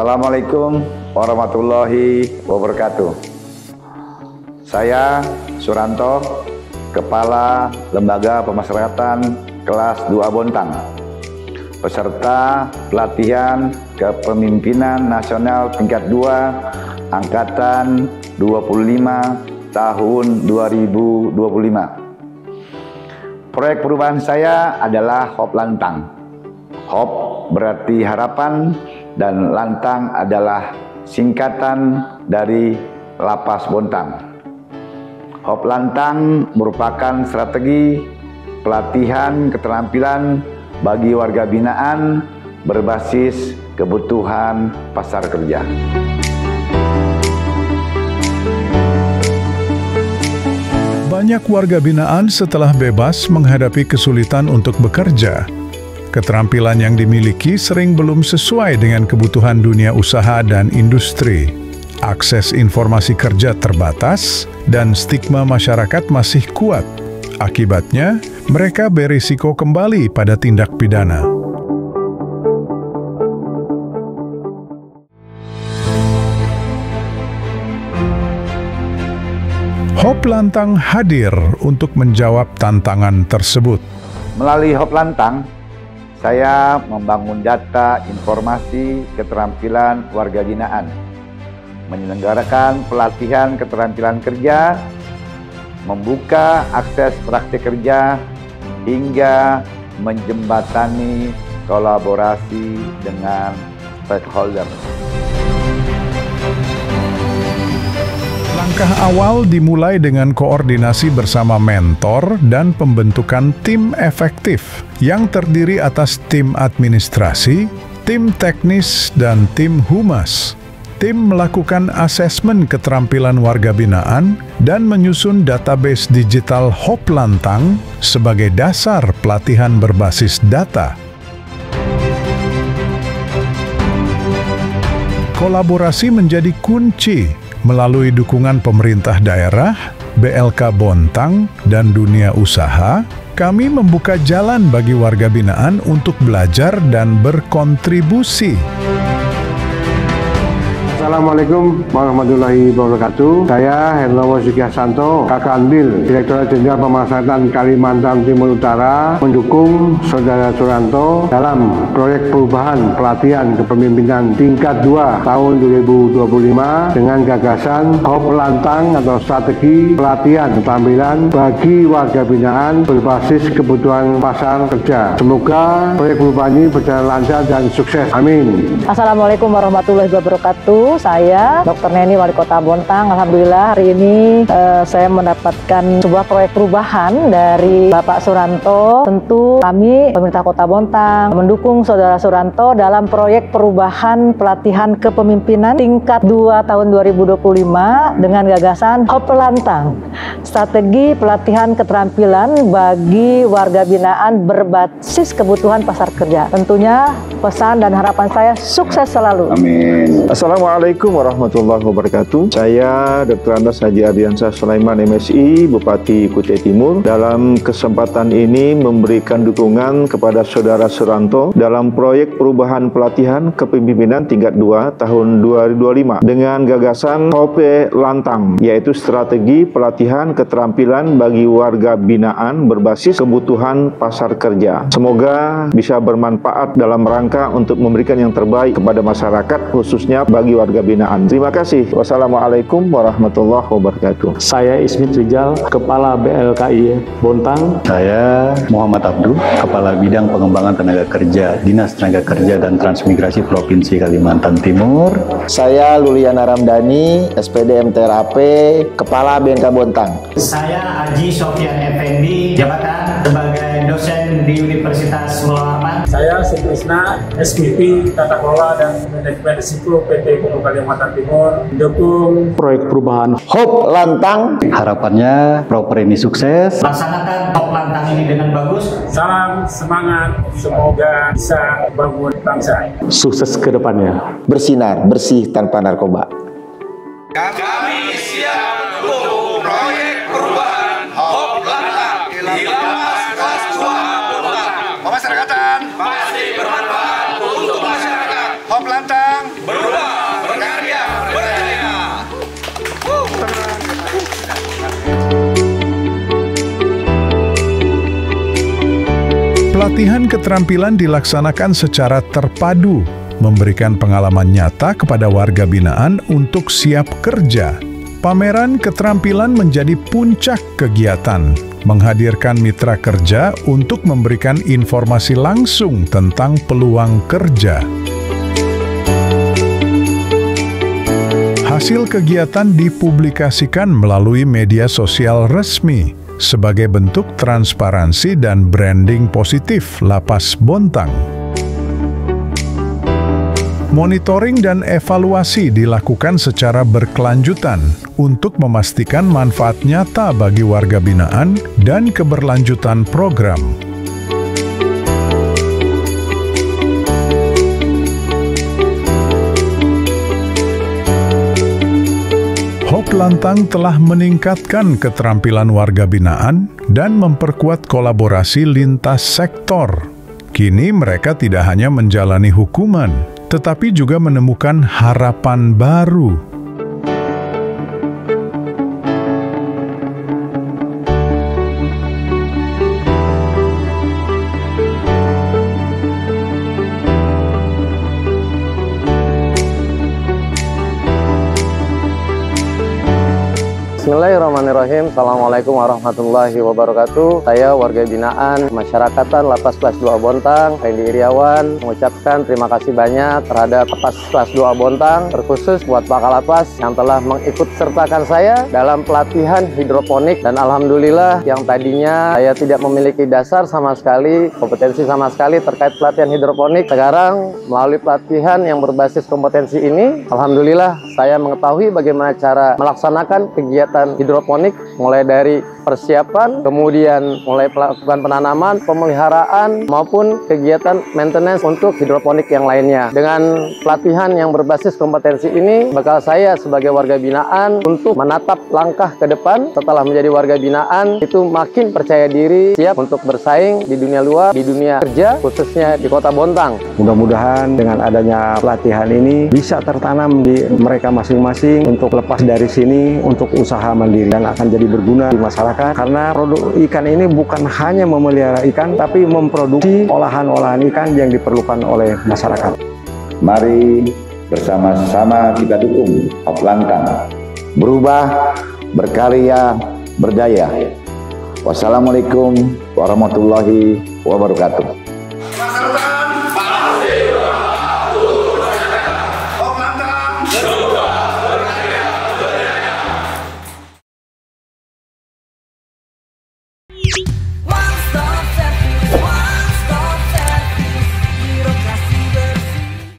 Assalamualaikum warahmatullahi wabarakatuh. Saya Suranto, Kepala Lembaga Pemasyarakatan kelas 2 Bontang, peserta pelatihan kepemimpinan nasional tingkat 2 angkatan 25 tahun 2025. Proyek perubahan saya adalah HOP Lantang. HOP berarti harapan dan Lantang adalah singkatan dari Lapas Bontang. HOP Lantang merupakan strategi pelatihan keterampilan bagi warga binaan berbasis kebutuhan pasar kerja. Banyak warga binaan setelah bebas menghadapi kesulitan untuk bekerja. Keterampilan yang dimiliki sering belum sesuai dengan kebutuhan dunia usaha dan industri. Akses informasi kerja terbatas dan stigma masyarakat masih kuat. Akibatnya, mereka berisiko kembali pada tindak pidana. HOP Lantang hadir untuk menjawab tantangan tersebut. Melalui HOP Lantang, saya membangun data informasi keterampilan warga binaan, menyelenggarakan pelatihan keterampilan kerja, membuka akses praktik kerja, hingga menjembatani kolaborasi dengan stakeholder. Langkah awal dimulai dengan koordinasi bersama mentor dan pembentukan tim efektif yang terdiri atas tim administrasi, tim teknis, dan tim humas. Tim melakukan asesmen keterampilan warga binaan dan menyusun database digital HOP Lantang sebagai dasar pelatihan berbasis data. Kolaborasi menjadi kunci melalui dukungan pemerintah daerah, BLK Bontang, dan dunia usaha. Kami membuka jalan bagi warga binaan untuk belajar dan berkontribusi. Assalamualaikum warahmatullahi wabarakatuh. Saya Herlawo Sugiyasanto, Kakanwil, Direktorat Jenderal Pemasyarakatan Kalimantan Timur Utara, mendukung Saudara Suranto dalam proyek perubahan pelatihan kepemimpinan tingkat 2 tahun 2025 dengan gagasan HOP Lantang atau strategi pelatihan keterampilan bagi warga binaan berbasis kebutuhan pasar kerja. Semoga proyek perubahan ini berjalan lancar dan sukses. Amin. Assalamualaikum warahmatullahi wabarakatuh. Saya Dr. Neni, Wali Kota Bontang. Alhamdulillah hari ini saya mendapatkan sebuah proyek perubahan dari Bapak Suranto. Tentu kami pemerintah Kota Bontang mendukung Saudara Suranto dalam proyek perubahan pelatihan kepemimpinan tingkat 2 tahun 2025 dengan gagasan HOP Lantang, strategi pelatihan keterampilan bagi warga binaan berbasis kebutuhan pasar kerja. Tentunya pesan dan harapan saya sukses selalu. Amin. Assalamualaikum warahmatullahi wabarakatuh. Saya Dr. Andas Haji Ardiansyah Sulaiman MSI, Bupati Kutai Timur. Dalam kesempatan ini memberikan dukungan kepada Saudara Suranto dalam proyek perubahan pelatihan kepemimpinan tingkat 2 tahun 2025 dengan gagasan HOP Lantang, yaitu strategi pelatihan keterampilan bagi warga binaan berbasis kebutuhan pasar kerja. Semoga bisa bermanfaat dalam rangka untuk memberikan yang terbaik kepada masyarakat, khususnya bagi warga binaan. Terima kasih. Wassalamualaikum warahmatullahi wabarakatuh. Saya Ismit Rijal, Kepala BLKI Bontang. Saya Muhammad Abdul, Kepala Bidang Pengembangan Tenaga Kerja, Dinas Tenaga Kerja dan Transmigrasi Provinsi Kalimantan Timur. Saya Luliana Ramdhani, SPD MTRAP, Kepala BNK Bontang. Saya Haji Sofyan Effendi, jabatan sebagai dosen di Universitas Mularaman. Saya Sutrisna, SPP Tata Kelola dan Manajemen Risiko PT Pupuk Kalimantan Timur, mendukung proyek perubahan HOP Lantang. Harapannya proper ini sukses. Laksanakan HOP Lantang ini dengan bagus. Salam semangat, semoga bisa bangun bangsa. Sukses ke depannya. Bersinar, bersih tanpa narkoba. Kami siap mendukung proyek perubahan HOP Lantang di Lapas kelas 2 Bontang. Pemasyarakatan pasti bermanfaat untuk masyarakat. HOP Lantang berubah. Pelatihan keterampilan dilaksanakan secara terpadu, memberikan pengalaman nyata kepada warga binaan untuk siap kerja. Pameran keterampilan menjadi puncak kegiatan, menghadirkan mitra kerja untuk memberikan informasi langsung tentang peluang kerja. Hasil kegiatan dipublikasikan melalui media sosial resmi sebagai bentuk transparansi dan branding positif Lapas Bontang. Monitoring dan evaluasi dilakukan secara berkelanjutan untuk memastikan manfaat nyata bagi warga binaan dan keberlanjutan program. Hop Lantang telah meningkatkan keterampilan warga binaan dan memperkuat kolaborasi lintas sektor. Kini mereka tidak hanya menjalani hukuman, tetapi juga menemukan harapan baru. Bismillahirrahmanirrahim. Assalamualaikum warahmatullahi wabarakatuh. Saya warga binaan Masyarakatan Lapas Kelas 2 Bontang, Randy Iriawan, mengucapkan terima kasih banyak terhadap Lapas Kelas 2 Bontang, terkhusus buat Pak Kalapas yang telah mengikut sertakan saya dalam pelatihan hidroponik. Dan alhamdulillah yang tadinya saya tidak memiliki dasar sama sekali, kompetensi sama sekali terkait pelatihan hidroponik, sekarang melalui pelatihan yang berbasis kompetensi ini, alhamdulillah saya mengetahui bagaimana cara melaksanakan kegiatan hidroponik, mulai dari persiapan, kemudian mulai melakukan penanaman, pemeliharaan, maupun kegiatan maintenance untuk hidroponik yang lainnya. Dengan pelatihan yang berbasis kompetensi ini, bakal saya sebagai warga binaan untuk menatap langkah ke depan setelah menjadi warga binaan, itu makin percaya diri, siap untuk bersaing di dunia luar, di dunia kerja, khususnya di Kota Bontang. Mudah-mudahan dengan adanya pelatihan ini bisa tertanam di mereka masing-masing untuk lepas dari sini, untuk usaha mandiri, dan akan jadi berguna di masyarakat, karena produk ikan ini bukan hanya memelihara ikan, tapi memproduksi olahan-olahan ikan yang diperlukan oleh masyarakat. Mari bersama-sama kita dukung Hop Lantang berubah, berkarya, berdaya. Wassalamualaikum warahmatullahi wabarakatuh.